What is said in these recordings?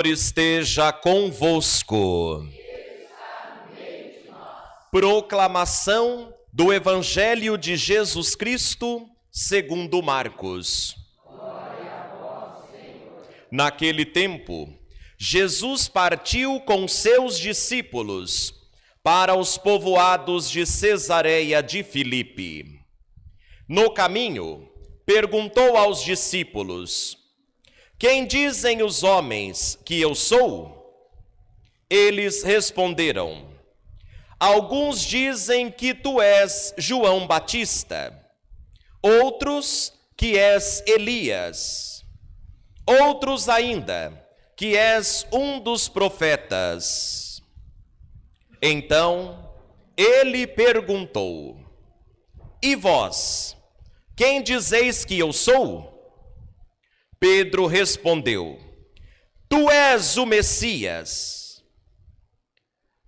Esteja convosco. Proclamação do Evangelho de Jesus Cristo segundo Marcos. Naquele tempo, Jesus partiu com seus discípulos para os povoados de Cesareia de Filipe. No caminho, perguntou aos discípulos: quem dizem os homens que eu sou? Eles responderam: alguns dizem que tu és João Batista, outros que és Elias, outros ainda que és um dos profetas. Então ele perguntou: e vós, quem dizeis que eu sou? Pedro respondeu: tu és o Messias.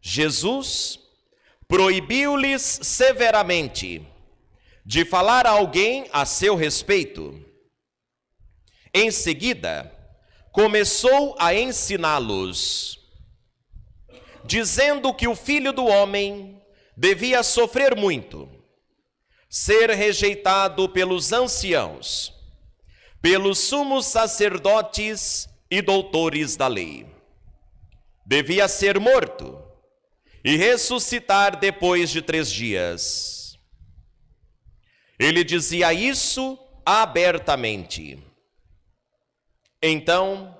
Jesus proibiu-lhes severamente de falar a alguém a seu respeito. Em seguida, começou a ensiná-los, dizendo que o Filho do Homem devia sofrer muito, ser rejeitado pelos anciãos, pelos sumos sacerdotes e doutores da lei. Devia ser morto e ressuscitar depois de 3 dias. Ele dizia isso abertamente. Então,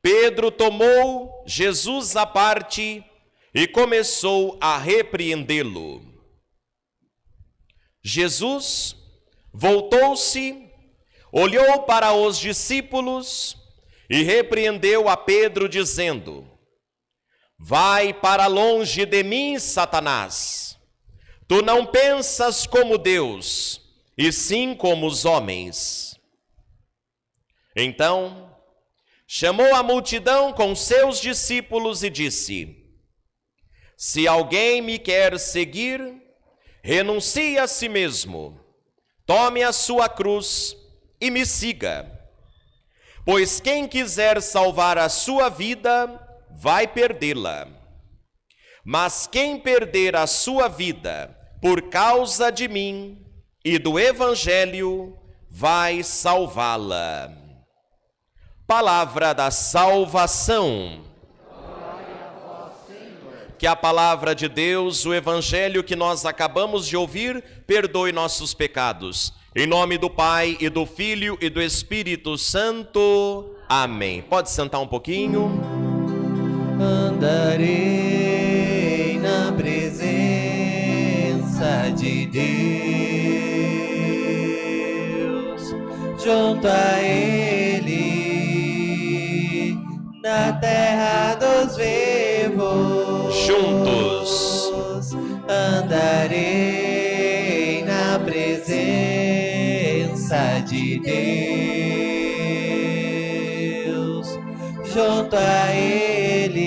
Pedro tomou Jesus à parte e começou a repreendê-lo. Jesus voltou-se, olhou para os discípulos e repreendeu a Pedro, dizendo: vai para longe de mim, Satanás. Tu não pensas como Deus, e sim como os homens. Então, chamou a multidão com seus discípulos e disse: se alguém me quer seguir, renuncie a si mesmo, tome a sua cruz e me siga. Pois quem quiser salvar a sua vida, vai perdê-la. Mas quem perder a sua vida por causa de mim e do Evangelho, vai salvá-la. Palavra da salvação. Que a palavra de Deus, o Evangelho que nós acabamos de ouvir, perdoe nossos pecados. Em nome do Pai, e do Filho, e do Espírito Santo. Amém. Pode sentar um pouquinho. Andarei na presença de Deus, junto a Ele, na terra dos vivos. Juntos. Andarei na presença de Deus, junto a Ele,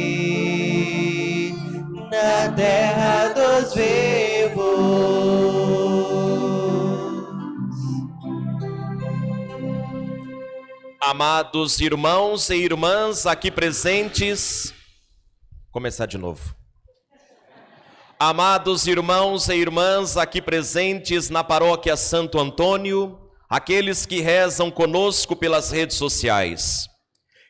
na terra dos vivos. Amados irmãos e irmãs aqui presentes, começar de novo. Amados irmãos e irmãs aqui presentes na paróquia Santo Antônio, aqueles que rezam conosco pelas redes sociais,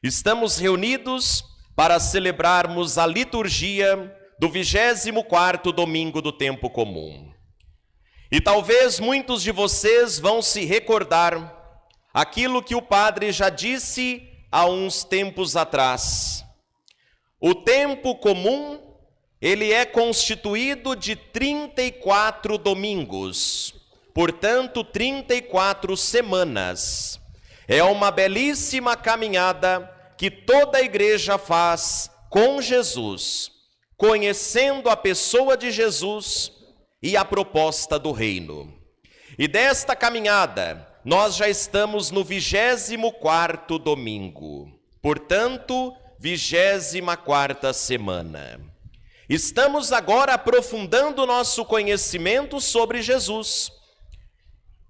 estamos reunidos para celebrarmos a liturgia do 24º domingo do tempo comum. E talvez muitos de vocês vão se recordar aquilo que o padre já disse há uns tempos atrás. O tempo comum, ele é constituído de 34 domingos, portanto 34 semanas. É uma belíssima caminhada que toda a igreja faz com Jesus, conhecendo a pessoa de Jesus e a proposta do reino. E desta caminhada, nós já estamos no 24º domingo, portanto, 24ª semana. Estamos agora aprofundando o nosso conhecimento sobre Jesus.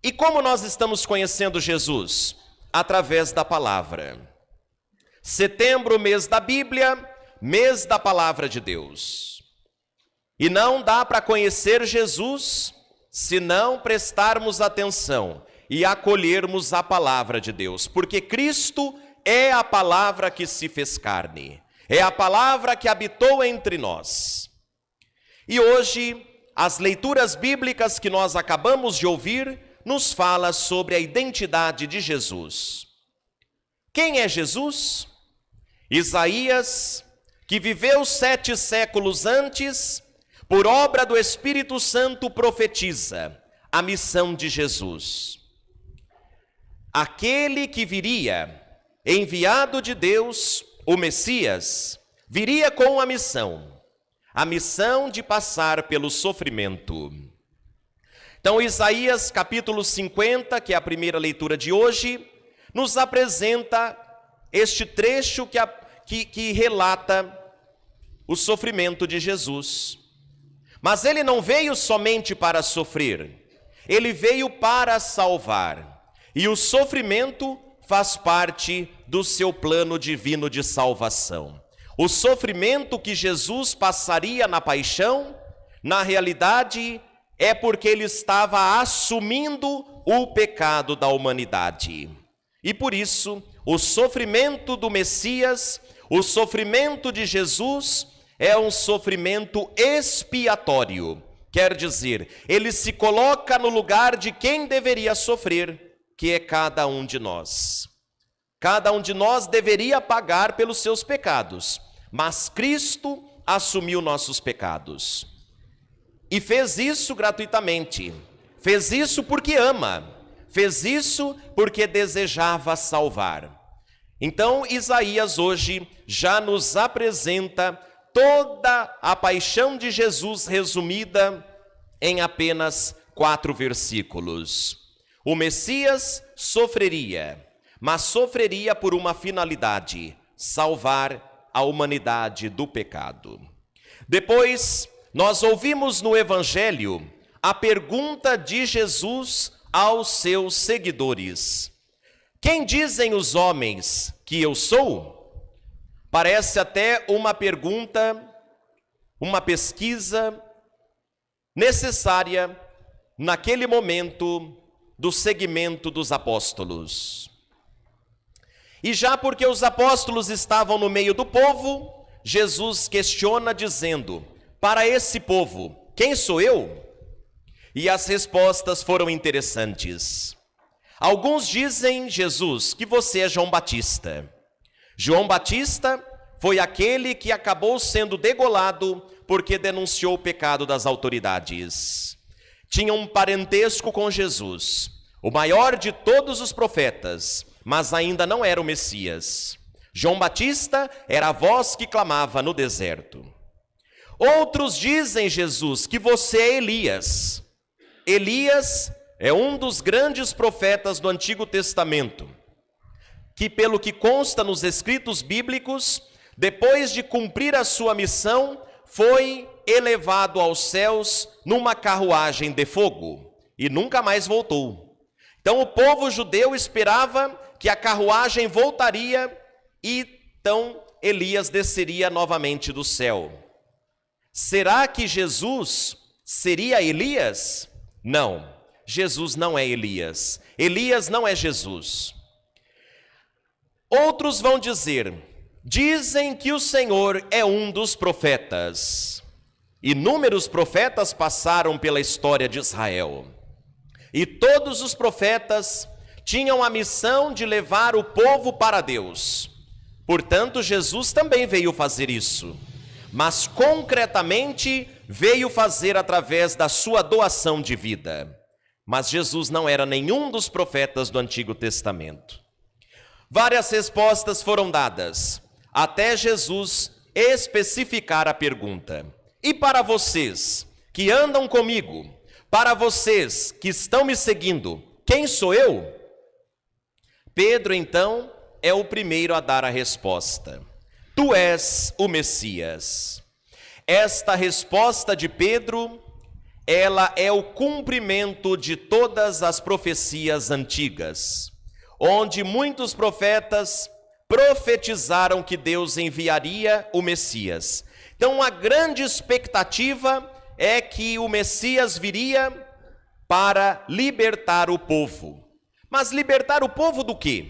E como nós estamos conhecendo Jesus? Através da palavra. Setembro, mês da Bíblia, mês da Palavra de Deus. E não dá para conhecer Jesus se não prestarmos atenção e acolhermos a Palavra de Deus, porque Cristo é a Palavra que se fez carne, é a Palavra que habitou entre nós. E hoje, as leituras bíblicas que nós acabamos de ouvir nos fala sobre a identidade de Jesus. Quem é Jesus? Isaías, que viveu 7 séculos antes, por obra do Espírito Santo, profetiza a missão de Jesus. Aquele que viria, enviado de Deus, o Messias, viria com a missão de passar pelo sofrimento. Então, Isaías capítulo 50, que é a primeira leitura de hoje, nos apresenta este trecho que relata o sofrimento de Jesus. Mas ele não veio somente para sofrer, ele veio para salvar. E o sofrimento faz parte do seu plano divino de salvação. O sofrimento que Jesus passaria na paixão, na realidade, é porque ele estava assumindo o pecado da humanidade. E por isso, o sofrimento do Messias, o sofrimento de Jesus, é um sofrimento expiatório. Quer dizer, ele se coloca no lugar de quem deveria sofrer, que é cada um de nós. Cada um de nós deveria pagar pelos seus pecados, mas Cristo assumiu nossos pecados. E fez isso gratuitamente, fez isso porque ama, fez isso porque desejava salvar. Então, Isaías hoje já nos apresenta toda a paixão de Jesus resumida em apenas 4 versículos. O Messias sofreria, mas sofreria por uma finalidade: salvar a humanidade do pecado. Depois, nós ouvimos no Evangelho a pergunta de Jesus aos seus seguidores: quem dizem os homens que eu sou? Parece até uma pergunta, uma pesquisa necessária naquele momento do segmento dos apóstolos. E já porque os apóstolos estavam no meio do povo, Jesus questiona dizendo: para esse povo, quem sou eu? E as respostas foram interessantes. Alguns dizem, Jesus, que você é João Batista. João Batista foi aquele que acabou sendo degolado porque denunciou o pecado das autoridades. Tinha um parentesco com Jesus, o maior de todos os profetas, mas ainda não era o Messias. João Batista era a voz que clamava no deserto. Outros dizem, Jesus, que você é Elias. Elias é um dos grandes profetas do Antigo Testamento, que, pelo que consta nos escritos bíblicos, depois de cumprir a sua missão, foi elevado aos céus numa carruagem de fogo e nunca mais voltou. Então o povo judeu esperava que a carruagem voltaria e então Elias desceria novamente do céu. Será que Jesus seria Elias? Não, Jesus não é Elias. Elias não é Jesus. Outros vão dizer: dizem que o Senhor é um dos profetas. Inúmeros profetas passaram pela história de Israel. E todos os profetas tinham a missão de levar o povo para Deus. Portanto, Jesus também veio fazer isso. Mas concretamente veio fazer através da sua doação de vida. Mas Jesus não era nenhum dos profetas do Antigo Testamento. Várias respostas foram dadas, até Jesus especificar a pergunta: e para vocês que andam comigo, para vocês que estão me seguindo, quem sou eu? Pedro, então, é o primeiro a dar a resposta: tu és o Messias. Esta resposta de Pedro, ela é o cumprimento de todas as profecias antigas, onde muitos profetas profetizaram que Deus enviaria o Messias. Então, a grande expectativa é que o Messias viria para libertar o povo. Mas libertar o povo do quê?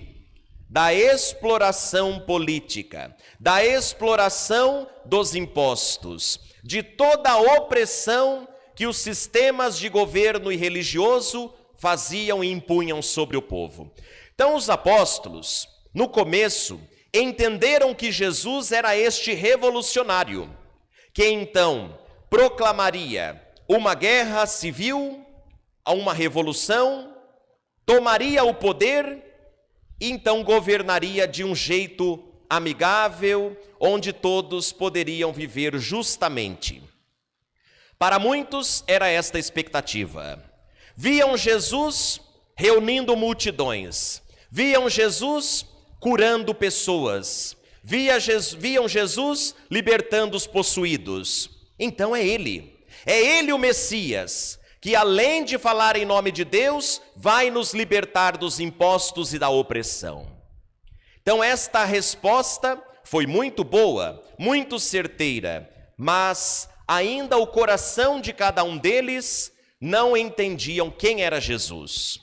Da exploração política, da exploração dos impostos, de toda a opressão que os sistemas de governo e religioso faziam e impunham sobre o povo. Então os apóstolos, no começo, entenderam que Jesus era este revolucionário, que então proclamaria uma guerra civil, uma revolução, tomaria o poder e então governaria de um jeito amigável, onde todos poderiam viver justamente. Para muitos era esta a expectativa. Viam Jesus reunindo multidões, viam Jesus curando pessoas, viam Jesus libertando os possuídos. Então é ele o Messias, que além de falar em nome de Deus, vai nos libertar dos impostos e da opressão. Então esta resposta foi muito boa, muito certeira, mas ainda o coração de cada um deles não entendiam quem era Jesus.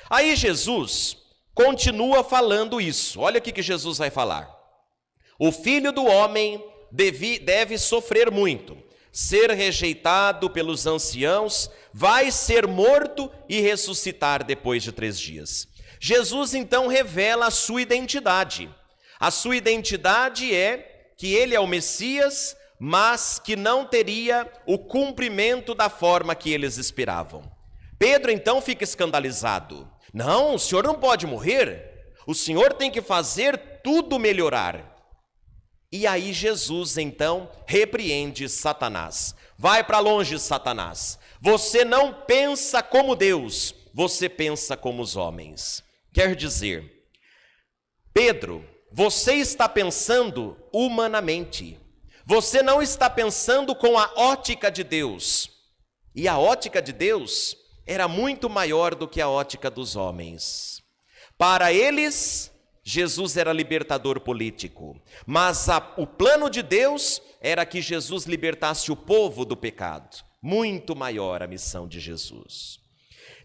Aí Jesus continua falando isso. Olha o que Jesus vai falar. O Filho do Homem deve sofrer muito, ser rejeitado pelos anciãos, vai ser morto e ressuscitar depois de 3 dias. Jesus então revela a sua identidade. A sua identidade é que ele é o Messias, mas que não teria o cumprimento da forma que eles esperavam. Pedro então fica escandalizado. Não, o senhor não pode morrer. O senhor tem que fazer tudo melhorar. E aí Jesus então repreende Satanás. Vai para longe, Satanás. Você não pensa como Deus, você pensa como os homens. Quer dizer, Pedro, você está pensando humanamente. Você não está pensando com a ótica de Deus. E a ótica de Deus era muito maior do que a ótica dos homens. Para eles, Jesus era libertador político, mas o plano de Deus era que Jesus libertasse o povo do pecado. Muito maior a missão de Jesus.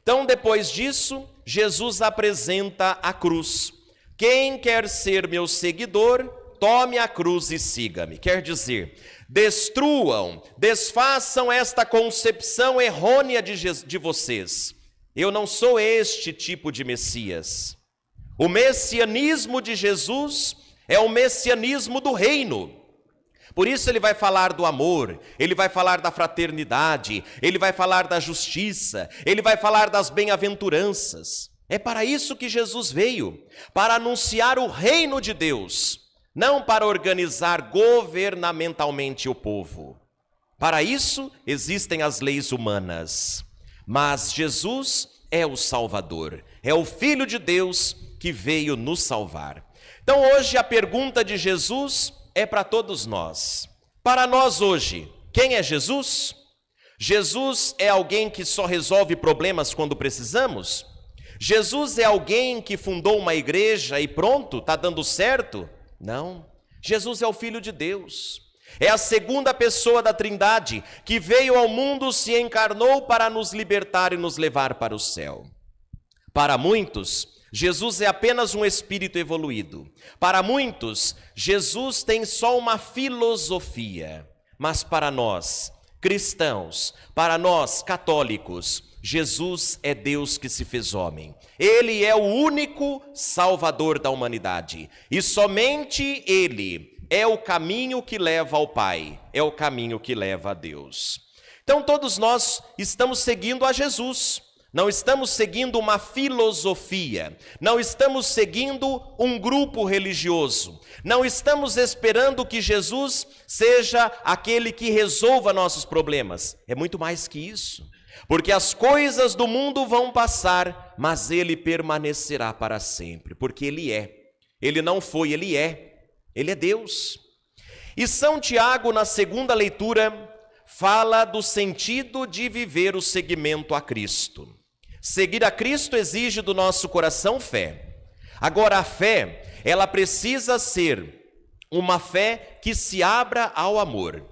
Então, depois disso, Jesus apresenta a cruz. Quem quer ser meu seguidor, tome a cruz e siga-me. Quer dizer, destruam, desfaçam esta concepção errônea de vocês. Eu não sou este tipo de Messias. O messianismo de Jesus é o messianismo do reino. Por isso ele vai falar do amor, ele vai falar da fraternidade, ele vai falar da justiça, ele vai falar das bem-aventuranças. É para isso que Jesus veio, para anunciar o reino de Deus, não para organizar governamentalmente o povo. Para isso existem as leis humanas, mas Jesus é o Salvador, é o Filho de Deus que veio nos salvar. Então hoje a pergunta de Jesus é para todos nós. Para nós hoje, quem é Jesus? Jesus é alguém que só resolve problemas quando precisamos? Jesus é alguém que fundou uma igreja e pronto, está dando certo? Não. Jesus é o Filho de Deus. É a segunda pessoa da Trindade que veio ao mundo, se encarnou para nos libertar e nos levar para o céu. Para muitos, Jesus é apenas um espírito evoluído. Para muitos, Jesus tem só uma filosofia. Mas para nós, cristãos, para nós, católicos, Jesus é Deus que se fez homem. Ele é o único Salvador da humanidade. E somente Ele é o caminho que leva ao Pai, é o caminho que leva a Deus. Então todos nós estamos seguindo a Jesus. Não estamos seguindo uma filosofia, não estamos seguindo um grupo religioso, não estamos esperando que Jesus seja aquele que resolva nossos problemas. É muito mais que isso, porque as coisas do mundo vão passar, mas Ele permanecerá para sempre, porque Ele é. Ele não foi, Ele é Deus. E São Tiago, na segunda leitura, fala do sentido de viver o seguimento a Cristo. Seguir a Cristo exige do nosso coração fé. Agora, a fé ela precisa ser uma fé que se abra ao amor.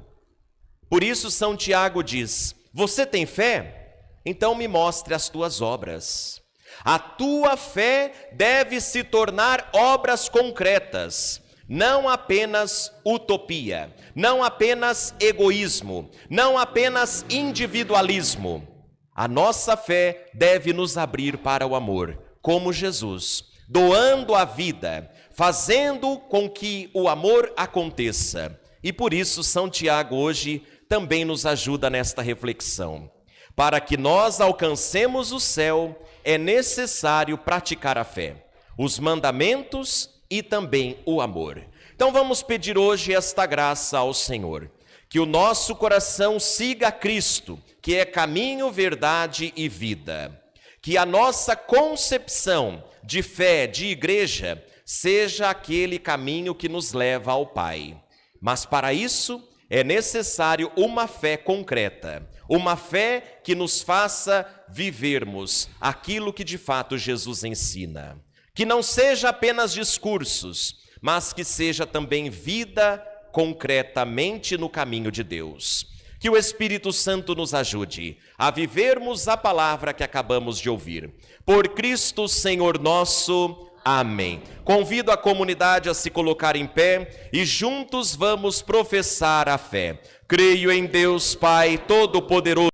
Por isso São Tiago diz: você tem fé? Então me mostre as tuas obras. A tua fé deve se tornar obras concretas, não apenas utopia, não apenas egoísmo, não apenas individualismo. A nossa fé deve nos abrir para o amor, como Jesus, doando a vida, fazendo com que o amor aconteça. E por isso São Tiago hoje também nos ajuda nesta reflexão. Para que nós alcancemos o céu, é necessário praticar a fé, os mandamentos e também o amor. Então vamos pedir hoje esta graça ao Senhor, que o nosso coração siga Cristo, que é caminho, verdade e vida. Que a nossa concepção de fé, de igreja, seja aquele caminho que nos leva ao Pai. Mas para isso é necessário uma fé concreta, uma fé que nos faça vivermos aquilo que de fato Jesus ensina. Que não seja apenas discursos, mas que seja também vida concretamente no caminho de Deus. Que o Espírito Santo nos ajude a vivermos a palavra que acabamos de ouvir. Por Cristo Senhor nosso. Amém. Convido a comunidade a se colocar em pé e juntos vamos professar a fé. Creio em Deus Pai Todo-Poderoso,